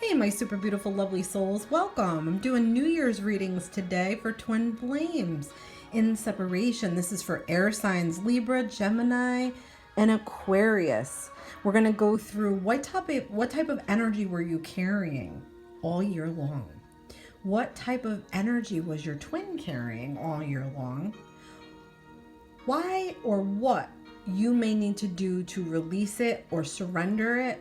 Hey, my super beautiful, lovely souls. Welcome. I'm doing New Year's readings today for twin flames in separation. This is for air signs Libra, Gemini, and Aquarius. We're going to go through what type of energy were you carrying all year long? What type of energy was your twin carrying all year long? Why or what you may need to do to release it or surrender it,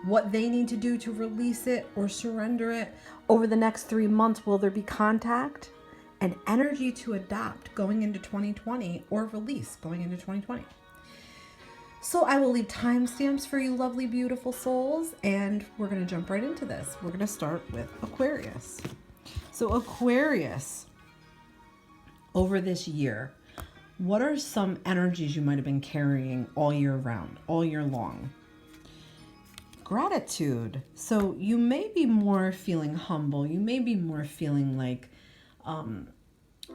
what they need to do to release it or surrender it over the next 3 months. Will there be contact and energy to adopt going into 2020 or release going into 2020? So I will leave timestamps for you lovely, beautiful souls, and we're going to jump right into this. We're going to start with Aquarius. So Aquarius, over this year, what are some energies you might have been carrying all year round, all year long? Gratitude. So you may be more feeling humble. You may be more feeling like,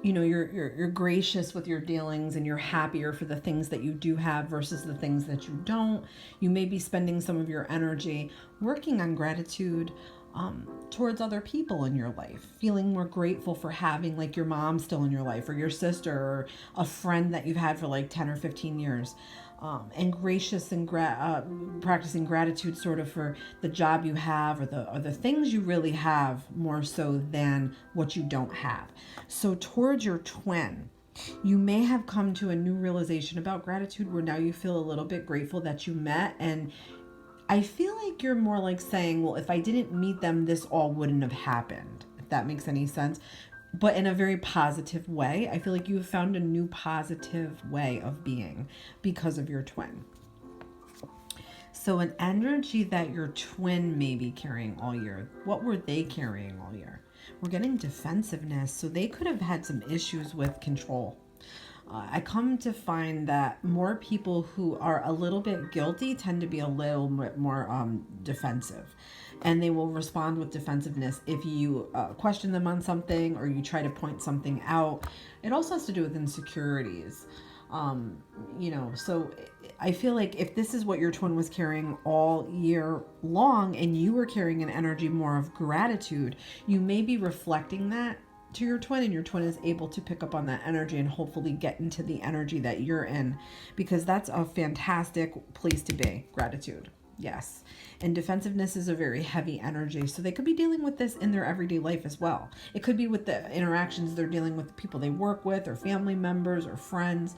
you're gracious with your dealings and you're happier for the things that you do have versus the things that you don't. You may be spending some of your energy working on gratitude towards other people in your life, feeling more grateful for having like your mom still in your life, or your sister, or a friend that you've had for like 10 or 15 years. And gracious and practicing gratitude sort of for the job you have, or the things you really have, more so than what you don't have. So towards your twin, you may have come to a new realization about gratitude where now you feel a little bit grateful that you met. And I feel like you're more like saying, well, if I didn't meet them, this all wouldn't have happened, if that makes any sense. But in a very positive way. I feel like you have found a new positive way of being because of your twin. So an energy that your twin may be carrying all year, what were they carrying all year? We're getting defensiveness. So they could have had some issues with control. I come to find that more people who are a little bit guilty tend to be a little bit more defensive. And they will respond with defensiveness if you question them on something or you try to point something out. It also has to do with insecurities. So I feel like if this is what your twin was carrying all year long and you were carrying an energy more of gratitude, you may be reflecting that to your twin, and your twin is able to pick up on that energy and hopefully get into the energy that you're in, because that's a fantastic place to be. Gratitude. Yes. And defensiveness is a very heavy energy. So they could be dealing with this in their everyday life as well. It could be with the interactions they're dealing with, the people they work with, or family members or friends.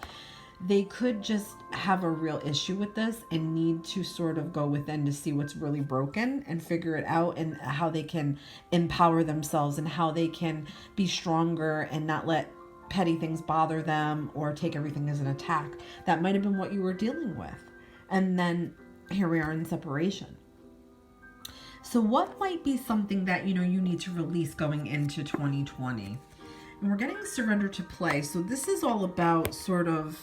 They could just have a real issue with this and need to sort of go within to see what's really broken and figure it out, and how they can empower themselves and how they can be stronger and not let petty things bother them or take everything as an attack. That might have been what you were dealing with. And then here we are in separation. So what might be something that, you need to release going into 2020? And we're getting surrender to play. So this is all about sort of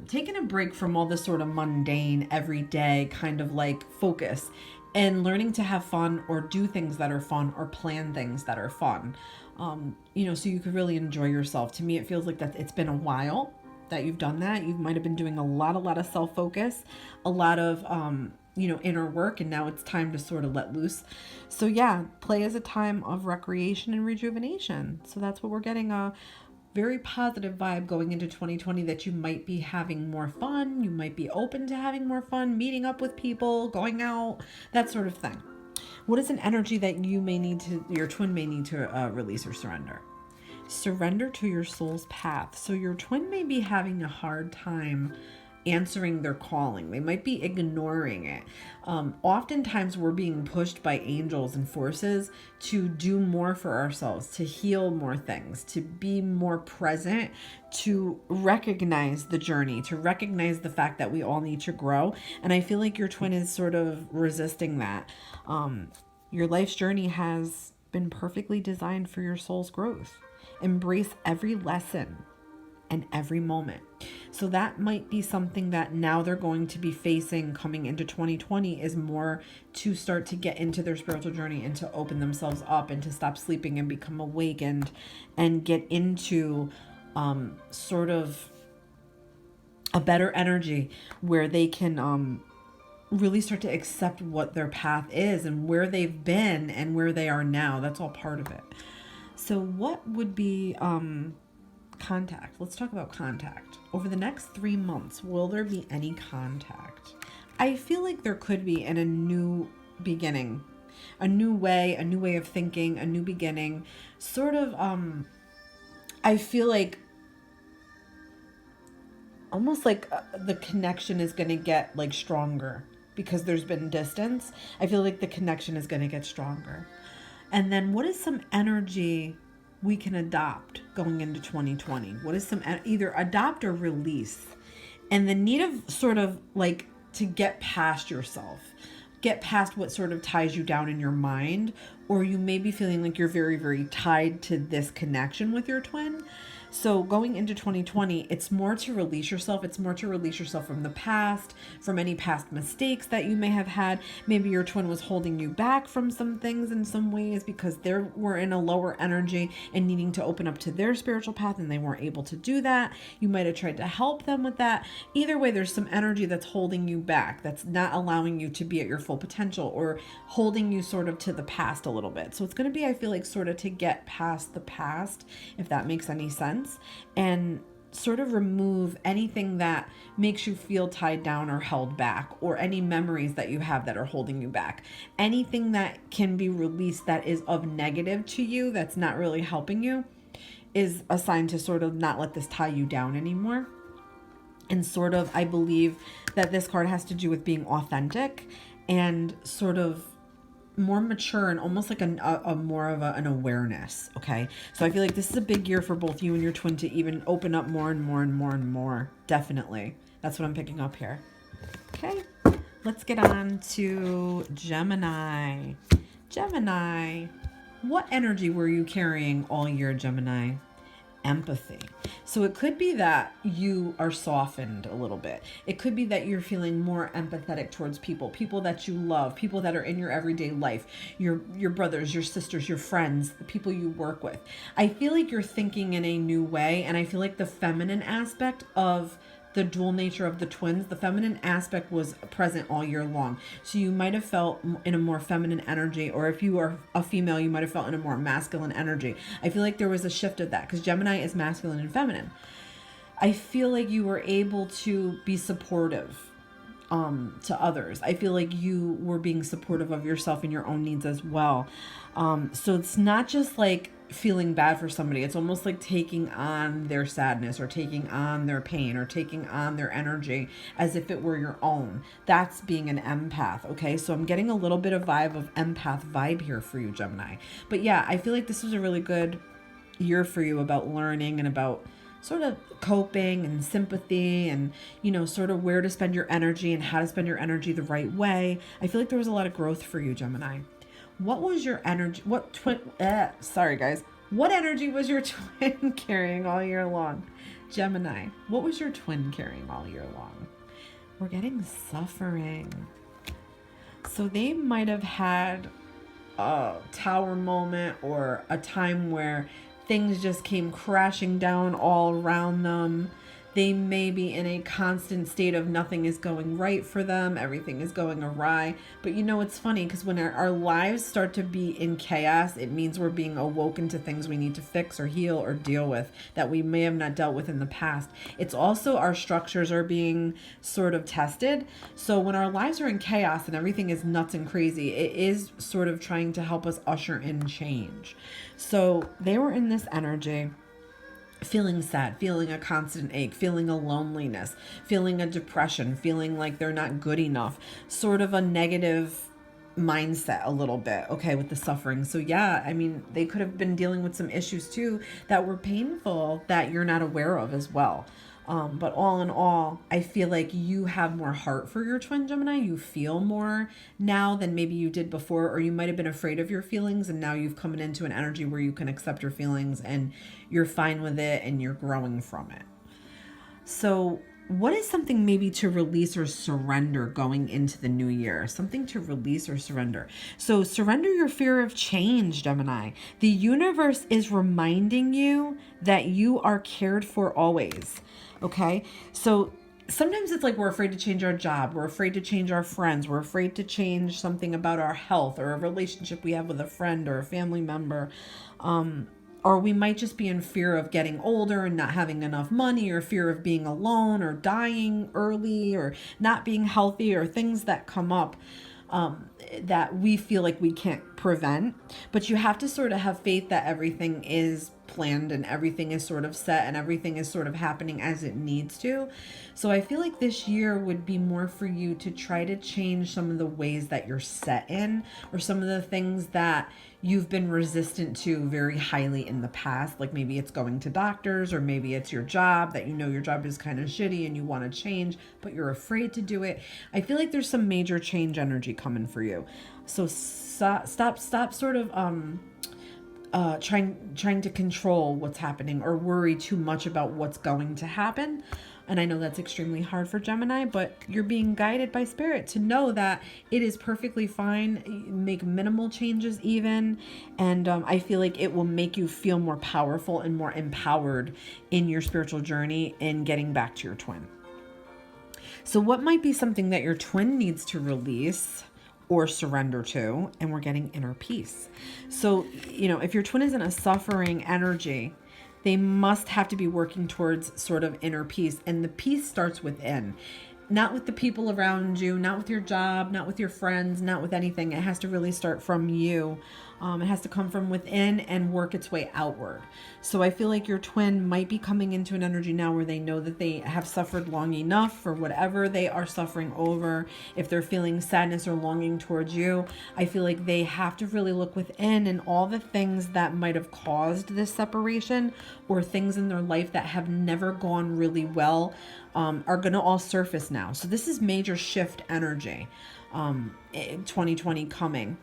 taking a break from all this sort of mundane, everyday kind of like focus, and learning to have fun or do things that are fun or plan things that are fun. So you could really enjoy yourself. To me, it feels like that it's been a while that you've done that. You might have been doing a lot of self-focus, a lot of, inner work, and now it's time to sort of let loose. So yeah, play is a time of recreation and rejuvenation. So that's what we're getting, a very positive vibe going into 2020, that you might be having more fun. You might be open to having more fun, meeting up with people, going out, that sort of thing. What is an energy that your twin may need to release or surrender? Surrender to your soul's path. So your twin may be having a hard time answering their calling. They might be ignoring it. Oftentimes we're being pushed by angels and forces to do more for ourselves, to heal more things, to be more present, to recognize the journey, to recognize the fact that we all need to grow. And I feel like your twin is sort of resisting that. Your life's journey has been perfectly designed for your soul's growth. Embrace every lesson and every moment. So that might be something that now they're going to be facing coming into 2020, is more to start to get into their spiritual journey and to open themselves up and to stop sleeping and become awakened and get into sort of a better energy where they can really start to accept what their path is and where they've been and where they are now. That's all part of it. So what would be contact? Let's talk about contact. Over the next 3 months, will there be any contact? I feel like there could be in a new beginning, a new way of thinking, a new beginning. Sort of, I feel like almost like the connection is going to get like stronger because there's been distance. I feel like the connection is going to get stronger. And then what is some energy we can adopt going into 2020? What is some either adopt or release? And the need of sort of like to get past yourself, get past what sort of ties you down in your mind, or you may be feeling like you're very, very tied to this connection with your twin. So going into 2020, it's more to release yourself. It's more to release yourself from the past, from any past mistakes that you may have had. Maybe your twin was holding you back from some things in some ways because they were in a lower energy and needing to open up to their spiritual path and they weren't able to do that. You might have tried to help them with that. Either way, there's some energy that's holding you back, that's not allowing you to be at your full potential or holding you sort of to the past a little bit. So it's going to be, I feel like, sort of to get past the past, if that makes any sense. And sort of remove anything that makes you feel tied down or held back, or any memories that you have that are holding you back. Anything that can be released that is of negative to you, that's not really helping you, is a sign to sort of not let this tie you down anymore. And sort of, I believe that this card has to do with being authentic and sort of more mature and almost like a more of an awareness. Okay. So I feel like this is a big year for both you and your twin to even open up more and more and more and more. Definitely. That's what I'm picking up here. Okay. Let's get on to Gemini. Gemini. What energy were you carrying all year, Gemini? Empathy. So it could be that you are softened a little bit. It could be that you're feeling more empathetic towards people that you love, people that are in your everyday life, your brothers, your sisters, your friends, the people you work with. I feel like you're thinking in a new way, and I feel like the feminine aspect of the dual nature of the twins, the feminine aspect was present all year long. So you might have felt in a more feminine energy, or if you are a female, you might have felt in a more masculine energy. I feel like there was a shift of that because Gemini is masculine and feminine. I feel like you were able to be supportive to others. I feel like you were being supportive of yourself and your own needs as well. So it's not just like feeling bad for somebody. It's almost like taking on their sadness or taking on their pain or taking on their energy as if it were your own. That's being an empath. Okay. So I'm getting a little bit of empath vibe here for you, Gemini. But yeah, I feel like this was a really good year for you about learning and about sort of coping and sympathy and, you know, sort of where to spend your energy and how to spend your energy the right way. I feel like there was a lot of growth for you, Gemini. What was your energy? What energy was your twin carrying all year long? Gemini, what was your twin carrying all year long? We're getting suffering. So they might have had a tower moment or a time where things just came crashing down all around them. They may be in a constant state of nothing is going right for them. Everything is going awry. But you know, it's funny because when our lives start to be in chaos, it means we're being awoken to things we need to fix or heal or deal with that we may have not dealt with in the past. It's also our structures are being sort of tested. So when our lives are in chaos and everything is nuts and crazy, it is sort of trying to help us usher in change. So they were in this energy, feeling sad, feeling a constant ache, feeling a loneliness, feeling a depression, feeling like they're not good enough, sort of a negative mindset a little bit, okay, with the suffering. So yeah, I mean, they could have been dealing with some issues too that were painful that you're not aware of as well. But all in all, I feel like you have more heart for your twin, Gemini. You feel more now than maybe you did before, or you might have been afraid of your feelings, and now you've come into an energy where you can accept your feelings and you're fine with it and you're growing from it. So what is something maybe to release or surrender going into the new year? Something to release or surrender. So surrender your fear of change, Gemini. The universe is reminding you that you are cared for always. Okay, so sometimes it's like we're afraid to change our job, we're afraid to change our friends, we're afraid to change something about our health or a relationship we have with a friend or a family member. Or we might just be in fear of getting older and not having enough money, or fear of being alone or dying early or not being healthy, or things that come up that we feel like we can't prevent. But you have to sort of have faith that everything is planned and everything is sort of set and everything is sort of happening as it needs to. So I feel like this year would be more for you to try to change some of the ways that you're set in, or some of the things that you've been resistant to very highly in the past. Like maybe it's going to doctors, or maybe it's your job that you know your job is kind of shitty and you want to change, but you're afraid to do it. I feel like there's some major change energy coming for you. So stop sort of trying to control what's happening or worry too much about what's going to happen. And I know that's extremely hard for Gemini, but you're being guided by spirit to know that it is perfectly fine. Make minimal changes even. And I feel like it will make you feel more powerful and more empowered in your spiritual journey in getting back to your twin. So what might be something that your twin needs to release or surrender to? And we're getting inner peace. So, if your twin is in a suffering energy, they must have to be working towards sort of inner peace. And the peace starts within, not with the people around you, not with your job, not with your friends, not with anything. It has to really start from you. It has to come from within and work its way outward. So I feel like your twin might be coming into an energy now where they know that they have suffered long enough for whatever they are suffering over. If they're feeling sadness or longing towards you, I feel like they have to really look within, and all the things that might have caused this separation, or things in their life that have never gone really well, are going to all surface now. So this is major shift energy, 2020 coming.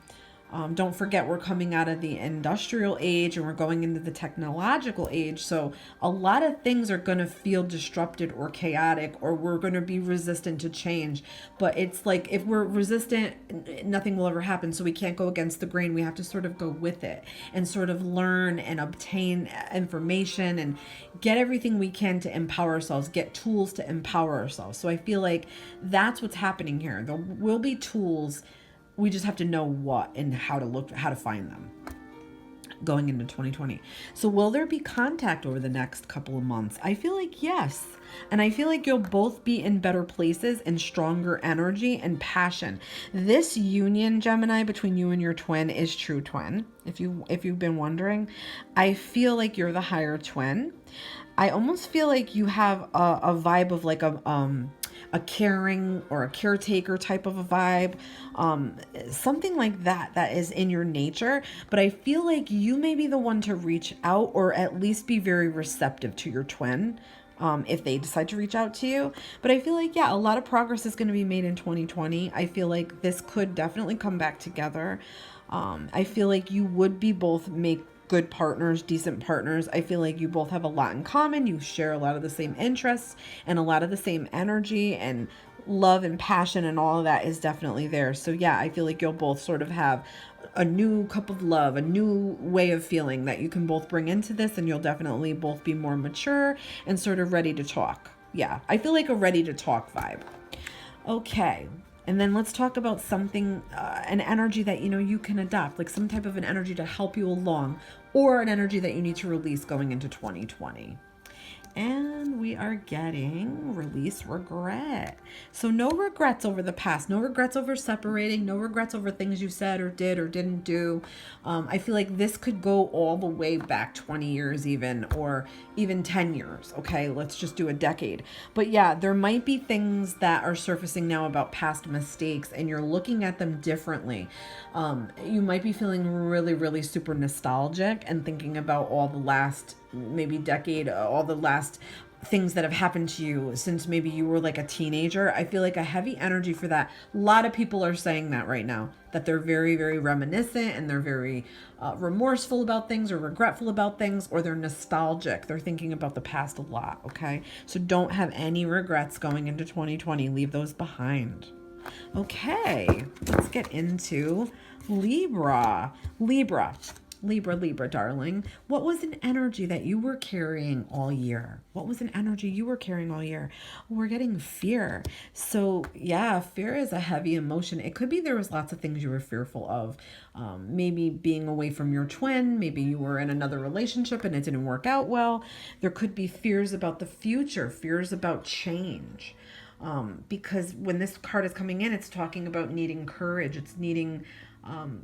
Don't forget, we're coming out of the industrial age and we're going into the technological age. So a lot of things are going to feel disrupted or chaotic, or we're going to be resistant to change. But it's like, if we're resistant, nothing will ever happen. So we can't go against the grain. We have to sort of go with it and sort of learn and obtain information and get everything we can to empower ourselves, get tools to empower ourselves. So I feel like that's what's happening here. There will be tools. We just have to know what and how to find them going into 2020. So will there be contact over the next couple of months? I feel like yes. And I feel like you'll both be in better places and stronger energy and passion. This union, Gemini, between you and your twin is true twin. If you've been wondering, I feel like you're the higher twin. I almost feel like you have a vibe of like a caring or a caretaker type of a vibe, something like that is in your nature. But I feel like you may be the one to reach out, or at least be very receptive to your twin, if they decide to reach out to you. But I feel like, a lot of progress is going to be made in 2020. I feel like this could definitely come back together. I feel like you would be both make good partners, decent partners. I feel like you both have a lot in common. You share a lot of the same interests and a lot of the same energy, and love and passion and all of that is definitely there. So I feel like you'll both sort of have a new cup of love, a new way of feeling that you can both bring into this, and you'll definitely both be more mature and sort of ready to talk. I feel like a ready to talk vibe. Okay. And then let's talk about something, an energy that, you can adopt, like some type of an energy to help you along, or an energy that you need to release going into 2020. And we are getting release regret. So no regrets over the past, no regrets over separating, no regrets over things you said or did or didn't do. I feel like this could go all the way back 20 years even, or even 10 years. Okay, let's just do a decade. But there might be things that are surfacing now about past mistakes, and you're looking at them differently. You might be feeling really, really super nostalgic and thinking about all the last maybe decade, all the last things that have happened to you since maybe you were like a teenager. I feel like a heavy energy for that. A lot of people are saying that right now, that they're very, very reminiscent, and they're very remorseful about things, or regretful about things, or they're nostalgic. They're thinking about the past a lot. Okay. So don't have any regrets going into 2020. Leave those behind. Okay. Let's get into Libra. Libra, darling, what was an energy that you were carrying all year? What was an energy you were carrying all year? We're getting fear. So yeah, fear is a heavy emotion. It could be there was lots of things you were fearful of. Maybe being away from your twin. Maybe you were in another relationship and it didn't work out well. There could be fears about the future, fears about change. Because when this card is coming in, it's talking about needing courage. It's needing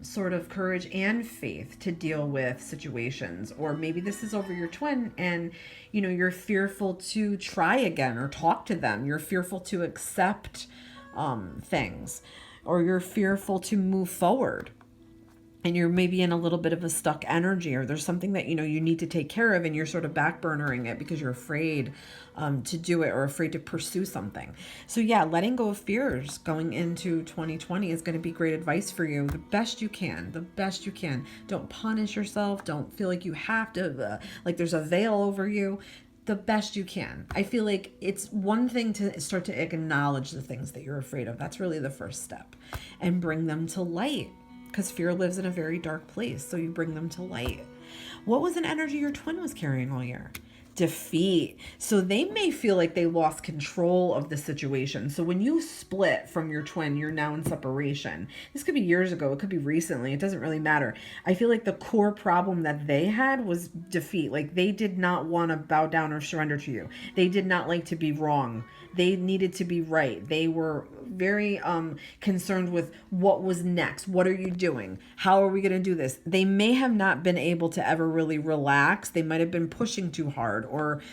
sort of courage and faith to deal with situations. Or maybe this is over your twin and, you know, you're fearful to try again or talk to them. You're fearful to accept things, or you're fearful to move forward. And you're maybe in a little bit of a stuck energy, or there's something that, you know, you need to take care of and you're sort of backburnering it because you're afraid to do it or afraid to pursue something. So yeah, letting go of fears going into 2020 is going to be great advice for you. The best you can, the best you can. Don't punish yourself. Don't feel like you have to, like there's a veil over you. The best you can. I feel like it's one thing to start to acknowledge the things that you're afraid of. That's really the first step, and bring them to light. Because fear lives in a very dark place. So you bring them to light. What was an energy your twin was carrying all year? Defeat. So they may feel like they lost control of the situation. So when you split from your twin, you're now in separation. This could be years ago. It could be recently. It doesn't really matter. I feel like the core problem that they had was defeat. Like they did not want to bow down or surrender to you. They did not like to be wrong. They needed to be right. They were very concerned with what was next. What are you doing? How are we going to do this? They may have not been able to ever really relax. They might have been pushing too hard, or,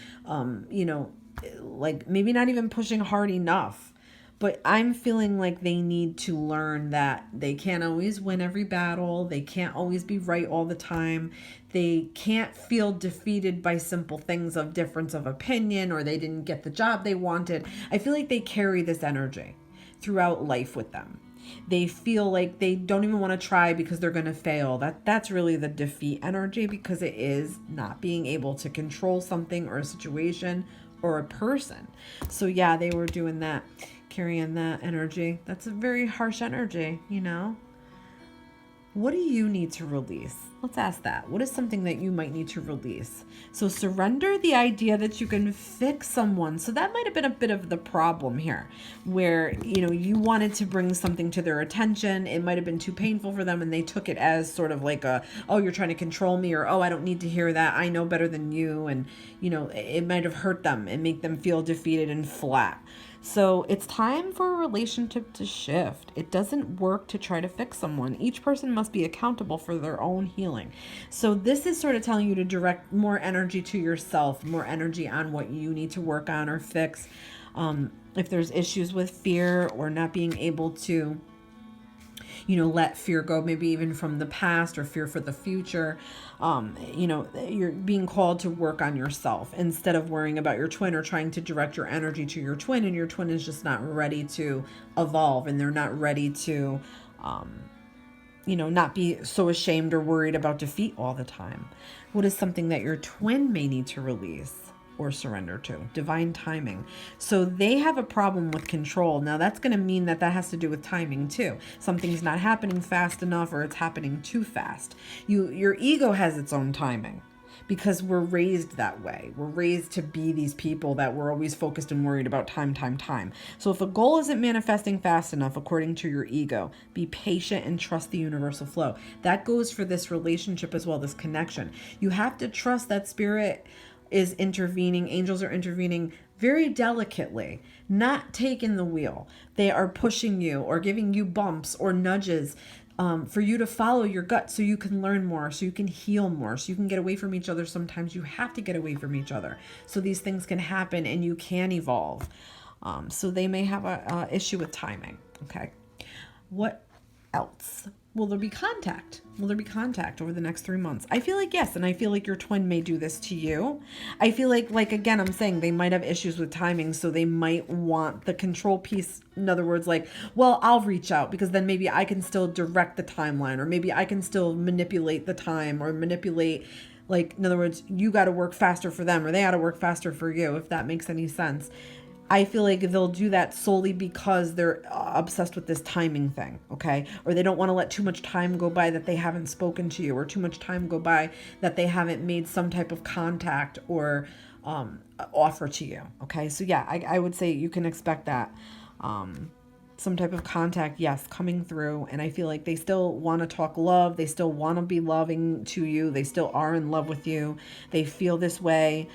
you know, like maybe not even pushing hard enough. But I'm feeling like they need to learn that they can't always win every battle. They can't always be right all the time. They can't feel defeated by simple things of difference of opinion, or they didn't get the job they wanted. I feel like they carry this energy throughout life with them. They feel like they don't even want to try because they're going to fail. That's really the defeat energy, because it is not being able to control something or a situation or a person. So yeah, they were doing that, carrying that energy. That's a very harsh energy, you know. What do you need to release? Let's ask that. What is something that you might need to release? So surrender the idea that you can fix someone. So that might have been a bit of the problem here, where, you know, you wanted to bring something to their attention. It might have been too painful for them, and they took it as sort of like a, oh, you're trying to control me, or, oh, I don't need to hear that. I know better than you. And, you know, it might have hurt them and make them feel defeated and flat. So it's time for a relationship to shift. It doesn't work to try to fix someone. Each person must be accountable for their own healing. So this is sort of telling you to direct more energy to yourself, more energy on what you need to work on or fix. If there's issues with fear or not being able to, you know, let fear go, maybe even from the past, or fear for the future. You know, you're being called to work on yourself instead of worrying about your twin or trying to direct your energy to your twin, and your twin is just not ready to evolve, and they're not ready to, you know, not be so ashamed or worried about defeat all the time. What is something that your twin may need to release or surrender to? Divine timing. So they have a problem with control. Now that's going to mean that has to do with timing too. Something's not happening fast enough, or it's happening too fast. Your ego has its own timing, because we're raised that way. We're raised to be these people that we're always focused and worried about time. So if a goal isn't manifesting fast enough, according to your ego, be patient and trust the universal flow. That goes for this relationship as well, this connection. You have to trust that spirit is intervening, angels are intervening very delicately, not taking the wheel. They are pushing you or giving you bumps or nudges for you to follow your gut, so you can learn more, so you can heal more, so you can get away from each other. Sometimes you have to get away from each other so these things can happen and you can evolve. So they may have a issue with timing. Okay. What else? Will there be contact? Will there be contact over the next 3 months? I feel like yes, and I feel like your twin may do this to you. I feel like again, I'm saying they might have issues with timing, so they might want the control piece. In other words, like, well, I'll reach out because then maybe I can still direct the timeline, or maybe I can still manipulate the time, or manipulate, like, in other words, you got to work faster for them, or they got to work faster for you, if that makes any sense. I feel like they'll do that solely because they're obsessed with this timing thing, okay? Or they don't want to let too much time go by that they haven't spoken to you, or too much time go by that they haven't made some type of contact or offer to you, okay? So yeah, I would say you can expect that. Some type of contact, yes, coming through. And I feel like they still want to talk love. They still want to be loving to you. They still are in love with you. They feel this way.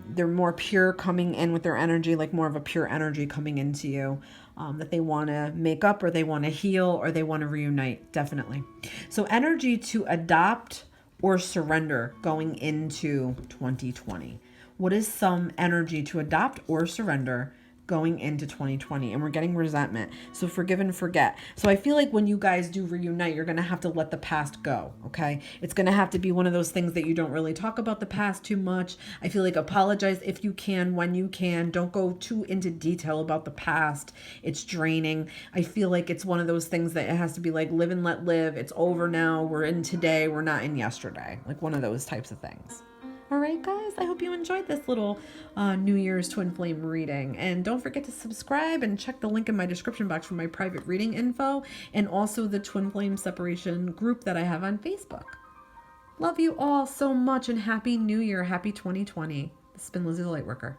They're more pure coming in with their energy, like more of a pure energy coming into you, that they want to make up, or they want to heal, or they want to reunite. Definitely. So energy to adopt or surrender going into 2020. What is some energy to adopt or surrender going into 2020? And we're getting resentment. So forgive and forget. So I feel like when you guys do reunite, you're going to have to let the past go. Okay. It's going to have to be one of those things that you don't really talk about the past too much. I feel like apologize if you can, when you can. Don't go too into detail about the past. It's draining. I feel like it's one of those things that it has to be like live and let live. It's over now. We're in today. We're not in yesterday. Like one of those types of things. All right, guys, I hope you enjoyed this little New Year's twin flame reading. And don't forget to subscribe and check the link in my description box for my private reading info and also the twin flame separation group that I have on Facebook. Love you all so much and Happy New Year. Happy 2020. This has been Lizzie the Lightworker.